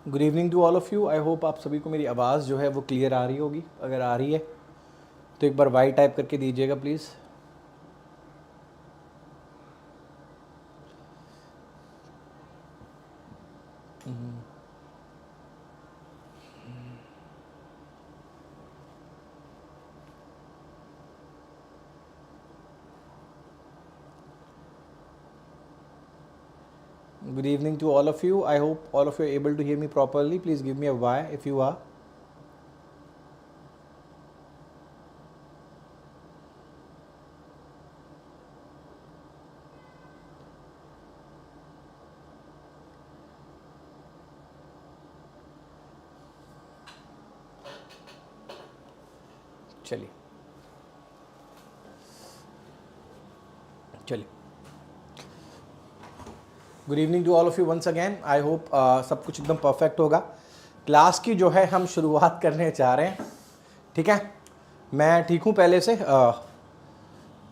Good evening to all of you. I hope आप सभी को मेरी आवाज़ जो है वो क्लियर आ रही होगी। अगर आ रही है तो एक बार वाई टाइप करके दीजिएगा please. Good evening to all of you. I hope all of you are able to hear me properly. Please give me a Y if you are. चलिए चलिए good evening to all of you once again. I hope सब कुछ एकदम perfect होगा। Class की जो है हम शुरुआत करने जा रहे हैं। ठीक है, मैं ठीक हूँ पहले से,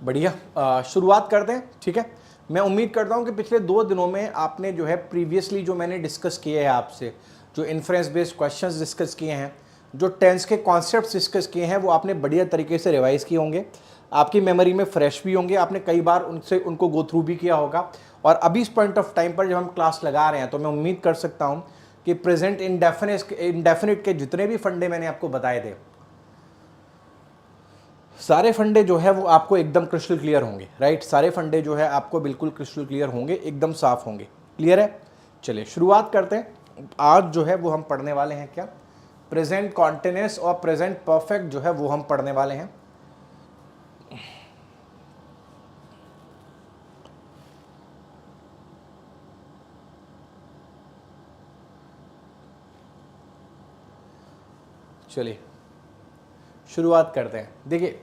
बढ़िया। शुरुआत करते हैं। ठीक है, मैं उम्मीद करता हूँ कि पिछले 2 दिनों में आपने जो है प्रीवियसली जो मैंने डिस्कस किए हैं आपसे, जो इन्फ्रेंस बेस्ड क्वेश्चंस डिस्कस किए हैं, जो टेंस के कॉन्सेप्ट्स डिस्कस किए हैं, वो आपने बढ़िया तरीके से रिवाइज किए होंगे, आपकी मेमोरी में फ्रेश भी होंगे, आपने कई बार उनको गो थ्रू भी किया होगा। और अभी इस पॉइंट ऑफ टाइम पर जब हम क्लास लगा रहे हैं तो मैं उम्मीद कर सकता हूँ कि प्रेजेंट इंडेफिनिट के जितने भी फंडे मैंने आपको बताए थे, सारे फंडे जो है वो आपको एकदम क्रिस्टल क्लियर होंगे। राइट, सारे फंडे जो है आपको बिल्कुल क्रिस्टल क्लियर होंगे, एकदम साफ होंगे। क्लियर है? चलिए शुरुआत करते हैं। आज जो है वो हम पढ़ने वाले हैं क्या, प्रेजेंट कॉन्टिन्यूअस और प्रेजेंट परफेक्ट जो है वो हम पढ़ने वाले हैं। चलिए शुरुआत करते हैं। देखिए,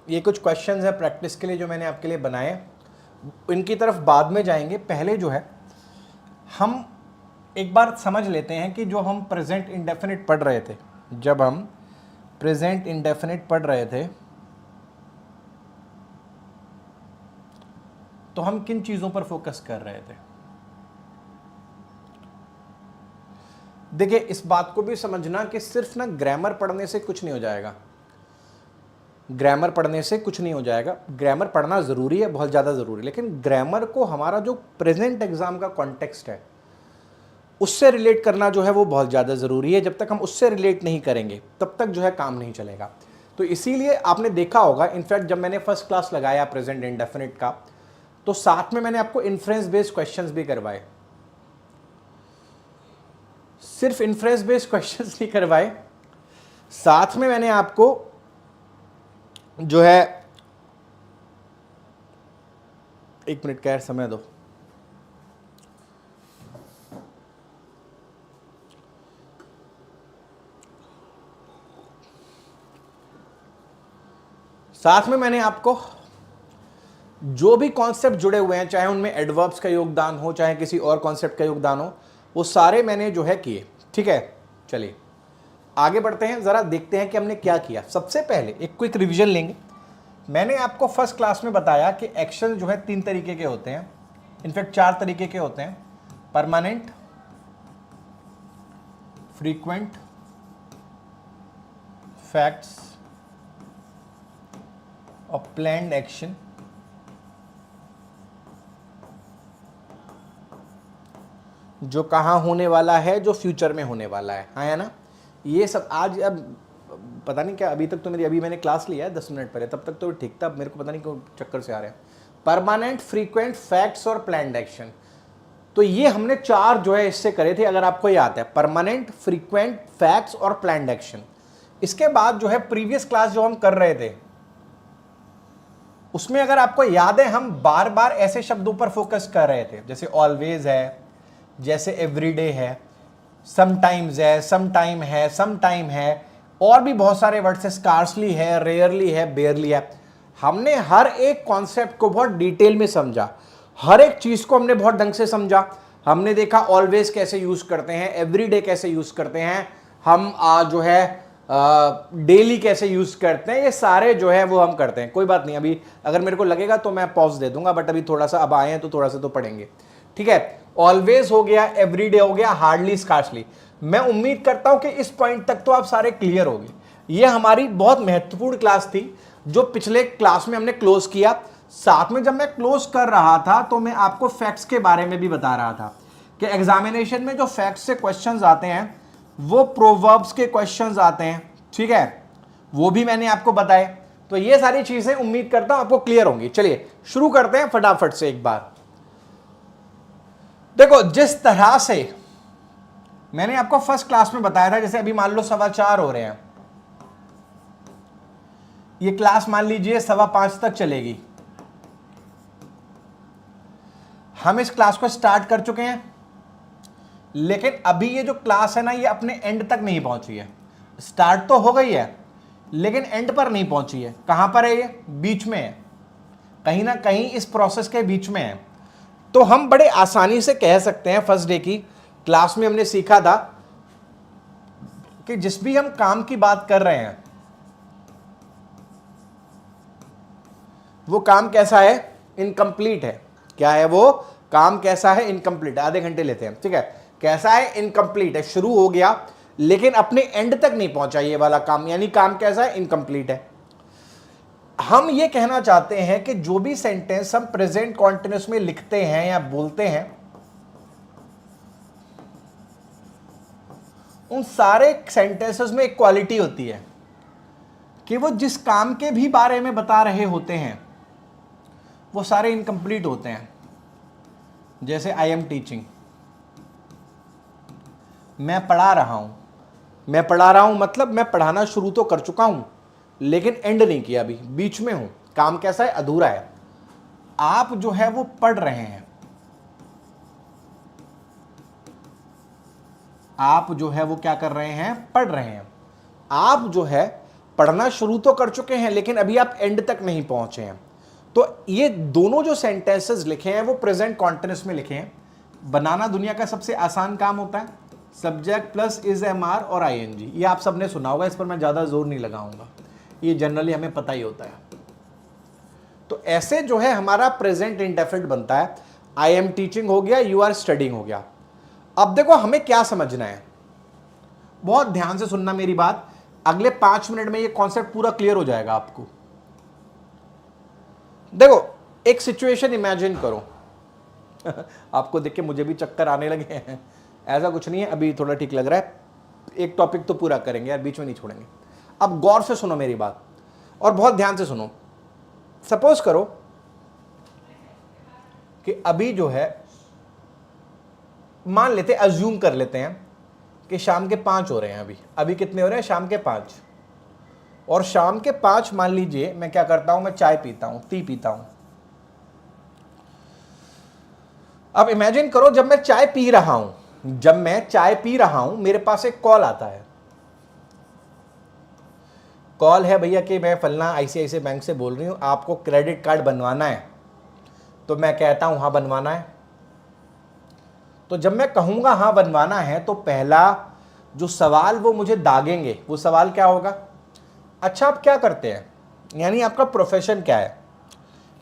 ये कुछ क्वेश्चंस हैं प्रैक्टिस के लिए जो मैंने आपके लिए बनाए, इनकी तरफ बाद में जाएंगे। पहले जो है हम एक बार समझ लेते हैं कि जो हम प्रेजेंट इंडेफिनिट पढ़ रहे थे, जब हम प्रेजेंट इंडेफिनिट पढ़ रहे थे तो हम किन चीज़ों पर फोकस कर रहे थे। देखिए, इस बात को भी समझना कि सिर्फ ना ग्रामर पढ़ने से कुछ नहीं हो जाएगा। ग्रामर पढ़ने से कुछ नहीं हो जाएगा। ग्रामर पढ़ना ज़रूरी है, बहुत ज़्यादा ज़रूरी है, लेकिन ग्रामर को हमारा जो प्रेजेंट एग्जाम का कॉन्टेक्स्ट है उससे रिलेट करना जो है वो बहुत ज़्यादा ज़रूरी है। जब तक हम उससे रिलेट नहीं करेंगे तब तक जो है काम नहीं चलेगा। तो इसीलिए आपने देखा होगा, इनफैक्ट जब मैंने फर्स्ट क्लास लगाया प्रेजेंट इंडेफिनिट का, तो साथ में मैंने आपको इन्फ्रेंस बेस्ड क्वेश्चंस भी करवाए। सिर्फ इन्फ्रेंस बेस्ड क्वेश्चंस नहीं करवाए, साथ में मैंने आपको जो है, एक मिनट का समय दो, साथ में मैंने आपको जो भी कॉन्सेप्ट जुड़े हुए हैं, चाहे उनमें एडवर्ब्स का योगदान हो, चाहे किसी और कॉन्सेप्ट का योगदान हो, वो सारे मैंने जो है किए। ठीक है, चलिए आगे बढ़ते हैं, ज़रा देखते हैं कि हमने क्या किया। सबसे पहले एक क्विक रिवीजन लेंगे। मैंने आपको फर्स्ट क्लास में बताया कि एक्शन जो है 3 तरीके के होते हैं, इनफैक्ट 4 तरीके के होते हैं: परमानेंट, फ्रीक्वेंट, फैक्ट्स और प्लान्ड एक्शन। जो कहाँ होने वाला है, जो फ्यूचर में होने वाला है, हाँ है ना। ये सब आज, अब पता नहीं क्या, अभी तक तो अभी मैंने क्लास लिया है 10 मिनट पहले, तब तक तो ठीक था। मेरे को पता नहीं क्यों चक्कर से आ रहे हैं। परमानेंट, फ्रीक्वेंट, फैक्ट्स और प्लान्ड एक्शन, तो ये हमने 4 जो है इससे करे थे, अगर आपको याद है। परमानेंट, फ्रीक्वेंट, फैक्ट्स और प्लान्ड एक्शन। इसके बाद जो है प्रीवियस क्लास जो हम कर रहे थे उसमें अगर आपको याद है, हम बार बार ऐसे शब्दों पर फोकस कर रहे थे, जैसे ऑलवेज है, जैसे एवरीडे है, समटाइम्स है, समटाइम है, समटाइम है, और भी बहुत सारे वर्ड्स है, स्कार्सली है, रेयरली है, बेयरली है। हमने हर एक कॉन्सेप्ट को बहुत डिटेल में समझा, हर एक चीज को हमने बहुत ढंग से समझा। हमने देखा ऑलवेज कैसे यूज करते हैं, एवरीडे कैसे यूज करते हैं, हम जो है डेली कैसे यूज करते हैं, ये सारे जो है वो हम करते हैं। कोई बात नहीं, अभी अगर मेरे को लगेगा तो मैं पॉज दे दूंगा, बट अभी थोड़ा सा अब आए हैं तो थोड़ा सा तो पढ़ेंगे। ठीक है, ऑलवेज हो गया, एवरीडे हो गया, हार्डली स्कार्सली। मैं उम्मीद करता हूं कि इस पॉइंट तक तो आप सारे क्लियर हो गए। ये हमारी बहुत महत्वपूर्ण क्लास थी जो पिछले क्लास में हमने क्लोज किया। साथ में जब मैं क्लोज कर रहा था तो मैं आपको फैक्ट्स के बारे में भी बता रहा था कि एग्जामिनेशन में जो फैक्ट्स से क्वेश्चंस आते हैं वो प्रोवर्ब्स के क्वेश्चंस आते हैं। ठीक है, वो भी मैंने आपको बताए। तो ये सारी चीजें उम्मीद करता हूं आपको क्लियर होंगी। चलिए शुरू करते हैं फटाफट से एक बार। देखो, जिस तरह से मैंने आपको फर्स्ट क्लास में बताया था, जैसे अभी मान लो 4:15 हो रहे हैं, ये क्लास मान लीजिए 5:15 तक चलेगी। हम इस क्लास को स्टार्ट कर चुके हैं, लेकिन अभी ये जो क्लास है ना, ये अपने एंड तक नहीं पहुंची है। स्टार्ट तो हो गई है लेकिन एंड पर नहीं पहुंची है। कहां पर है? ये बीच में है, कहीं ना कहीं इस प्रोसेस के बीच में है। तो हम बड़े आसानी से कह सकते हैं, फर्स्ट डे की क्लास में हमने सीखा था कि जिस भी हम काम की बात कर रहे हैं वो काम कैसा है? इनकम्प्लीट है। क्या है वो काम? कैसा है? इनकम्प्लीट। आधे घंटे लेते हैं। ठीक है, कैसा है? इनकम्प्लीट है। शुरू हो गया लेकिन अपने एंड तक नहीं पहुंचा ये वाला काम, यानी काम कैसा है? इनकम्प्लीट है। हम ये कहना चाहते हैं कि जो भी सेंटेंस हम प्रेजेंट कॉन्टिन्यूस में लिखते हैं या बोलते हैं, उन सारे सेंटेंसेस में एक क्वालिटी होती है कि वो जिस काम के भी बारे में बता रहे होते हैं वो सारे इनकम्प्लीट होते हैं। जैसे आई एम टीचिंग, मैं पढ़ा रहा हूं। मैं पढ़ा रहा हूं मतलब मैं पढ़ाना शुरू तो कर चुका हूं लेकिन एंड नहीं किया, अभी बीच में हूं। काम कैसा है? अधूरा है। आप जो है वो पढ़ रहे हैं, आप जो है वो क्या कर रहे हैं? पढ़ रहे हैं। आप जो है पढ़ना शुरू तो कर चुके हैं लेकिन अभी आप एंड तक नहीं पहुंचे हैं। तो ये दोनों जो सेंटेंसेस लिखे हैं वो प्रेजेंट कॉन्टिन्यूस में लिखे हैं। बनाना दुनिया का सबसे आसान काम होता है, subject plus is M R और आईएनजी। ये आप सबने सुना होगा, इस पर मैं ज़्यादा जोर नहीं लगाऊंगा, ये जनरली हमें पता ही होता है। तो ऐसे जो है हमारा प्रेजेंट इंडेफिनिट बनता है। आई एम टीचिंग हो गया, यू आर स्टडिंग हो गया। अब देखो हमें क्या समझना है, बहुत ध्यान से सुनना मेरी बात। अगले 5 मिनट में ये कॉन्सेप्ट पूरा क्लियर हो जाएगा आपको। देखो, एक सिचुएशन इमेजिन करो आपको देख के मुझे भी चक्कर आने लगे हैं। ऐसा कुछ नहीं है, अभी थोड़ा ठीक लग रहा है। एक टॉपिक तो पूरा करेंगे यार, बीच में नहीं छोड़ेंगे। अब गौर से सुनो मेरी बात और बहुत ध्यान से सुनो। सपोज करो कि अभी जो है, मान लेते, अज्यूम कर लेते हैं कि शाम के 5 हो रहे हैं। अभी कितने हो रहे हैं? शाम के 5। और शाम के 5 मान लीजिए मैं क्या करता हूं? मैं चाय पीता हूं, टी पीता हूं। अब इमेजिन करो, जब मैं चाय पी रहा हूं मेरे पास एक कॉल आता है। कॉल है भैया कि मैं फलना आईसीआईसीआई बैंक से बोल रही हूं, आपको क्रेडिट कार्ड बनवाना है। तो मैं कहता हूं हाँ बनवाना है। तो जब मैं कहूंगा हाँ बनवाना है तो पहला जो सवाल वो मुझे दागेंगे, वो सवाल क्या होगा? अच्छा आप क्या करते हैं, यानी आपका प्रोफेशन क्या है?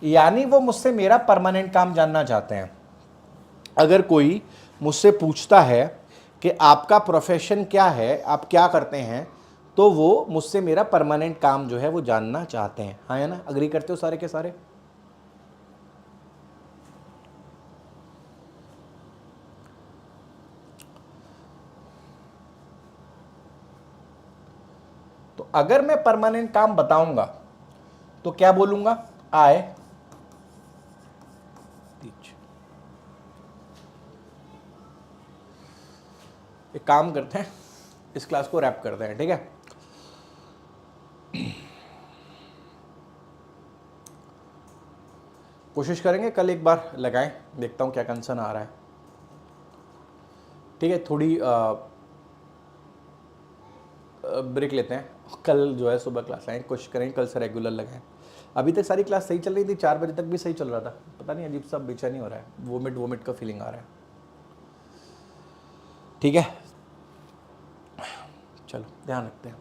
यानी वो मुझसे मेरा परमानेंट काम जानना चाहते हैं। अगर कोई मुझसे पूछता है कि आपका प्रोफेशन क्या है, आप क्या करते हैं, तो वो मुझसे मेरा परमानेंट काम जो है वो जानना चाहते हैं। हाँ है ना? अग्री करते हो सारे के सारे? तो अगर मैं परमानेंट काम बताऊंगा तो क्या बोलूंगा? I teach. एक काम करते हैं, इस क्लास को रैप करते हैं। ठीक है, कोशिश करेंगे कल एक बार लगाएं, देखता हूं क्या कंसर्न आ रहा है। ठीक है, थोड़ी ब्रेक लेते हैं। कल जो है सुबह क्लास आए, कोशिश करेंगे कल से रेगुलर लगाएं। अभी तक सारी क्लास सही चल रही थी, 4 बजे तक भी सही चल रहा था। पता नहीं अजीब सा बेचैनी हो रहा है, वोमिट का फीलिंग आ रहा है। ठीक है, चलो ध्यान रखते हैं।